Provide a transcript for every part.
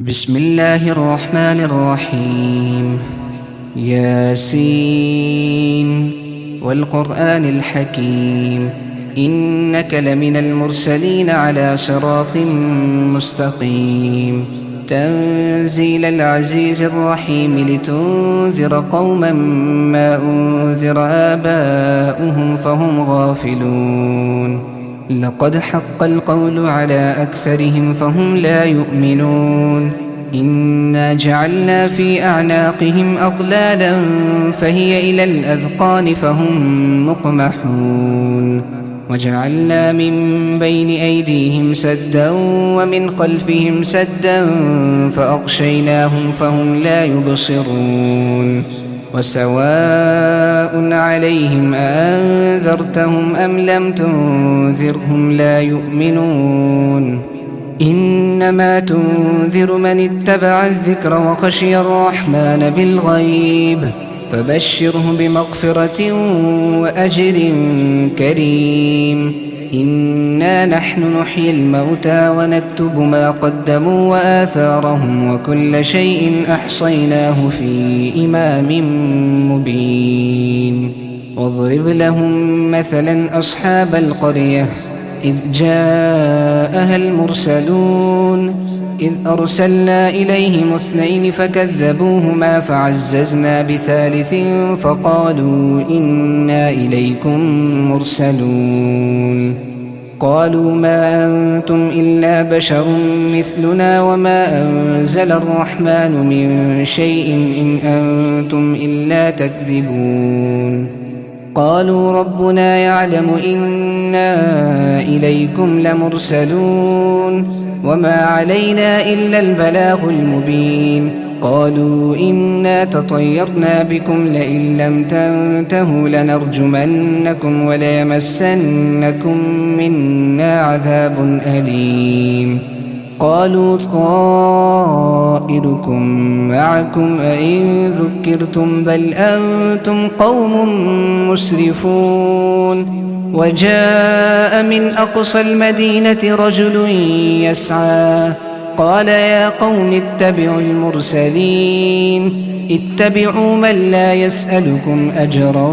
بسم الله الرحمن الرحيم. ياسين والقرآن الحكيم إنك لمن المرسلين على صراط مستقيم تنزيل العزيز الرحيم لتنذر قوما ما أنذر آباؤهم فهم غافلون. لقد حق القول على أكثرهم فهم لا يؤمنون. إنا جعلنا في أعناقهم أغلالا فهي إلى الأذقان فهم مقمحون. وجعلنا من بين أيديهم سدا ومن خلفهم سدا فأغشيناهم فهم لا يبصرون. وسواء عليهم أأنذرتهم أم لم تنذرهم لا يؤمنون. إنما تنذر من اتبع الذكر وخشي الرحمن بالغيب فبشره بمغفرة وأجر كريم. إنا نحن نحيي الموتى ونكتب ما قدموا وآثارهم وكل شيء أحصيناه في إمام مبين. واضرب لهم مثلا أصحاب القرية إذ جاءها المرسلون إذ أرسلنا إليهم 2 فكذبوهما فعززنا ب3 فقالوا إنا إليكم مرسلون. قالوا ما أنتم إلا بشر مثلنا وما أنزل الرحمن من شيء إن أنتم إلا تكذبون. قالوا ربنا يعلم إنا إليكم لمرسلون وما علينا إلا البلاغ المبين. قالوا إنا تطيرنا بكم لئن لم تنتهوا لنرجمنكم وليمسنكم منا عذاب أليم. قالوا طائركم معكم أئن ذكرتم بل أنتم قوم مسرفون. وجاء من أقصى المدينة رجل يسعى قال يا قوم اتبعوا المرسلين اتبعوا من لا يسألكم أجرا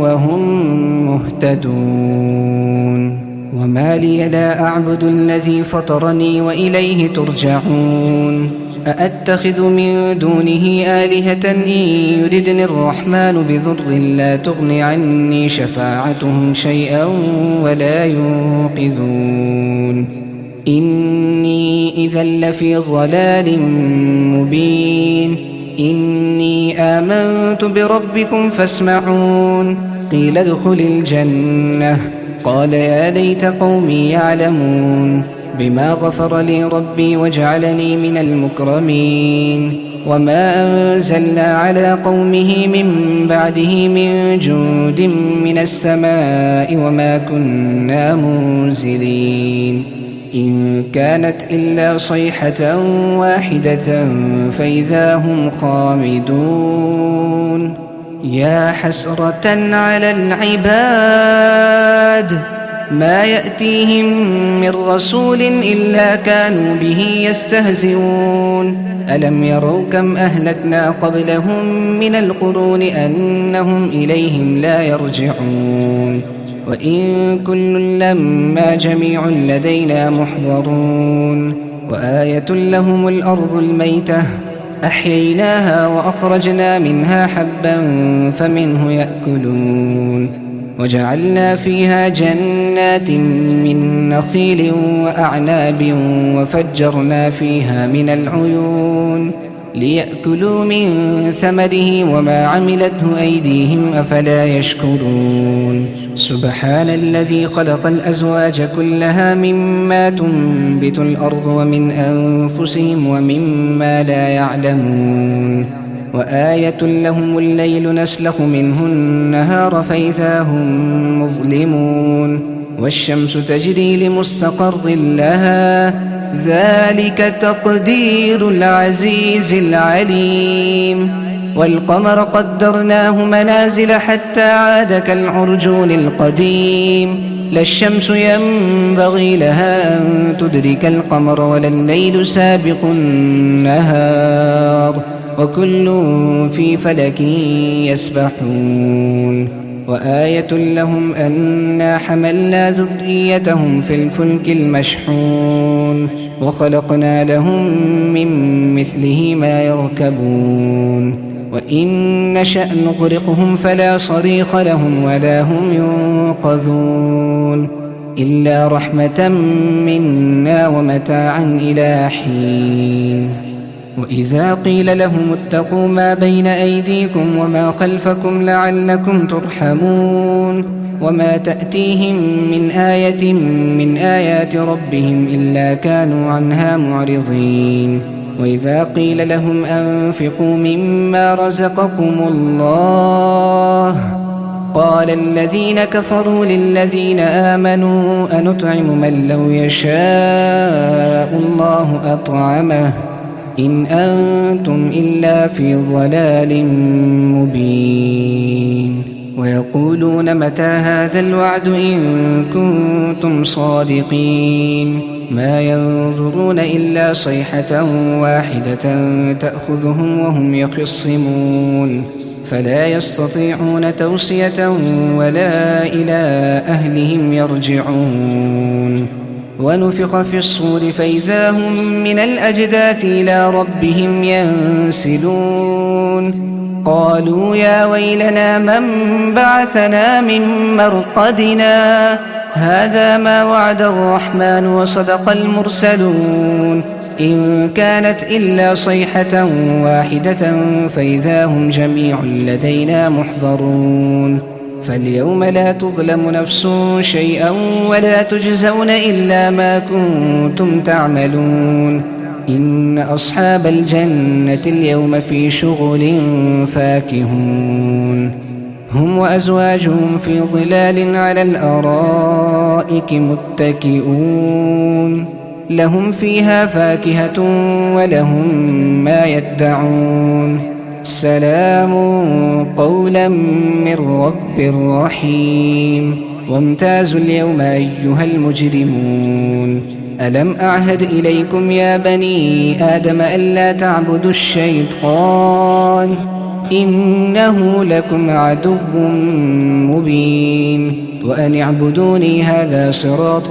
وهم مهتدون. وما لي لا أعبد الذي فطرني وإليه ترجعون. أأتخذ من دونه آلهة إن يردني الرحمن بضر لا تغن عني شفاعتهم شيئا ولا ينقذون. إني إذا لفي ضلال مبين. إني آمنت بربكم فاسمعون. قيل ادخل الجنة قال يا ليت قومي يعلمون بما غفر لي ربي وجعلني من المكرمين. وما أنزلنا على قومه من بعده من جند من السماء وما كنا منزلين. إن كانت إلا صيحة واحدة فإذا هم خامدون. يا حسرة على العباد ما يأتيهم من رسول إلا كانوا به يستهزئون. ألم يروا كم أهلكنا قبلهم من القرون أنهم إليهم لا يرجعون. وإن كل لما جميع لدينا محضرون. وآية لهم الأرض الميتة أحييناها وأخرجنا منها حبا فمنه يأكلون. وجعلنا فيها جنات من نخيل وأعناب وفجرنا فيها من العيون ليأكلوا من ثمره وما عملته أيديهم أفلا يشكرون. سبحان الذي خلق الأزواج كلها مما تنبت الأرض ومن أنفسهم ومما لا يعلمون. وآية لهم الليل نسلخ منه النهار فإذا هم مظلمون. والشمس تجري لمستقر لها ذلك تقدير العزيز العليم. والقمر قدرناه منازل حتى عاد كالعرجون القديم. لا الشمس ينبغي لها أن تدرك القمر ولا الليل سابق النهار وكل في فلك يسبحون وآية لهم أنا حملنا ذريتهم في الفلك المشحون وخلقنا لهم من مثله ما يركبون وإن نشأ نغرقهم فلا صريخ لهم ولا هم ينقذون إلا رحمة منا ومتاعا إلى حين وإذا قيل لهم اتقوا ما بين أيديكم وما خلفكم لعلكم ترحمون وما تأتيهم من آية من آيات ربهم إلا كانوا عنها معرضين وإذا قيل لهم أنفقوا مما رزقكم الله قال الذين كفروا للذين آمنوا أنطعم من لو يشاء الله أطعمه إن أنتم إلا في ضلال مبين ويقولون متى هذا الوعد إن كنتم صادقين ما ينظرون إلا صيحة واحدة تأخذهم وهم يخصمون فلا يستطيعون توصية ولا إلى أهلهم يرجعون ونفخ في الصور فإذا هم من الأجداث إلى ربهم ينسلون قالوا يا ويلنا من بعثنا من مرقدنا هذا ما وعد الرحمن وصدق المرسلون إن كانت إلا صيحة واحدة فإذا هم جميع لدينا محضرون فاليوم لا تظلم نفس شيئا ولا تجزون إلا ما كنتم تعملون إن أصحاب الجنة اليوم في شغل فاكهون هم وأزواجهم في ظلال على الأرائك متكئون لهم فيها فاكهة ولهم ما يدعون سلام قولا من رب رحيم وامتازوا اليوم أيها المجرمون ألم أعهد إليكم يا بني آدم ألا تعبدوا الشيطان إنه لكم عدو مبين وأن اعبدوني هذا صراط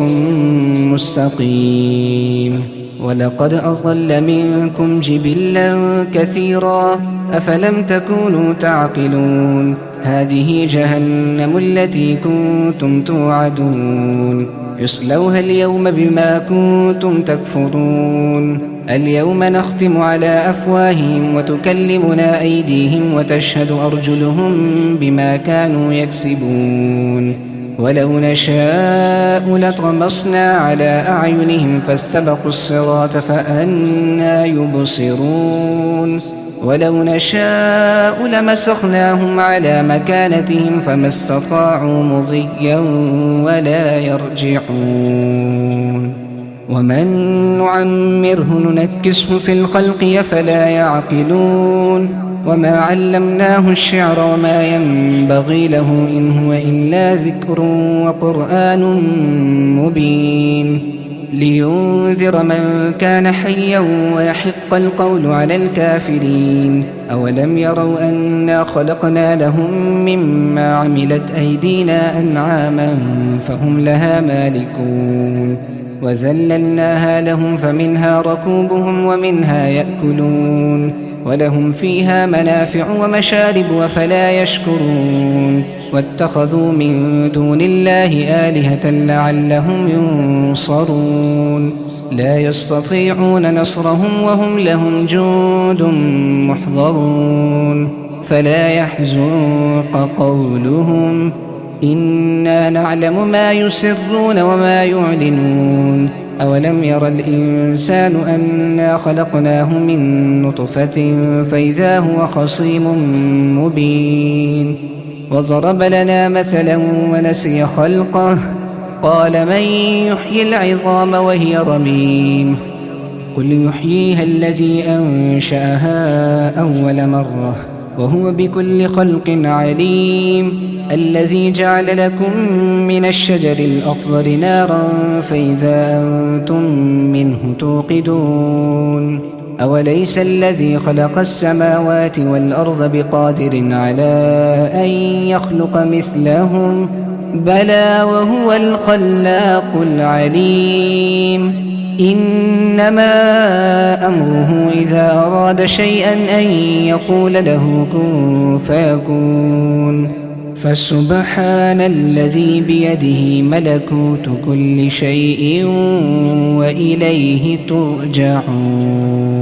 مستقيم ولقد أضل منكم جبلا كثيرا أفلم تكونوا تعقلون هذه جهنم التي كنتم توعدون يصلوها اليوم بما كنتم تكفرون اليوم نختم على أفواههم وتكلمنا أيديهم وتشهد أرجلهم بما كانوا يكسبون ولو نشاء لطمسنا على أعينهم فاستبقوا الصراط فأنى يبصرون ولو نشاء لمسخناهم على مكانتهم فما استطاعوا مضيا ولا يرجعون ومن نعمره ننكسه في الخلق أفلا يعقلون وما علمناه الشعر وما ينبغي له إن هو إلا ذكر وقرآن مبين لينذر من كان حيا ويحق القول على الكافرين أولم يروا أنا خلقنا لهم مما عملت أيدينا أنعاما فهم لها مالكون وذللناها لهم فمنها ركوبهم ومنها يأكلون ولهم فيها منافع ومشارب وفلا يشكرون واتخذوا من دون الله آلهة لعلهم ينصرون لا يستطيعون نصرهم وهم لهم جند محضرون فلا يحزنك قولهم إنا نعلم ما يسرون وما يعلنون أولم ير الإنسان أنا خلقناه من نطفة فإذا هو خصيم مبين وضرب لنا مثلا ونسي خلقه قال من يحيي العظام وهي رميم قل يحييها الذي أنشأها أول مرة وهو بكل خلق عليم الذي جعل لكم من الشجر الأخضر نارا فإذا أنتم منه توقدون أوليس الذي خلق السماوات والأرض بقادر على أن يخلق مثلهم بلى وهو الخلاق العليم إنما أمره إذا أراد شيئا أن يقول له كن فيكون فسبحان الذي بيده ملكوت كل شيء وإليه ترجعون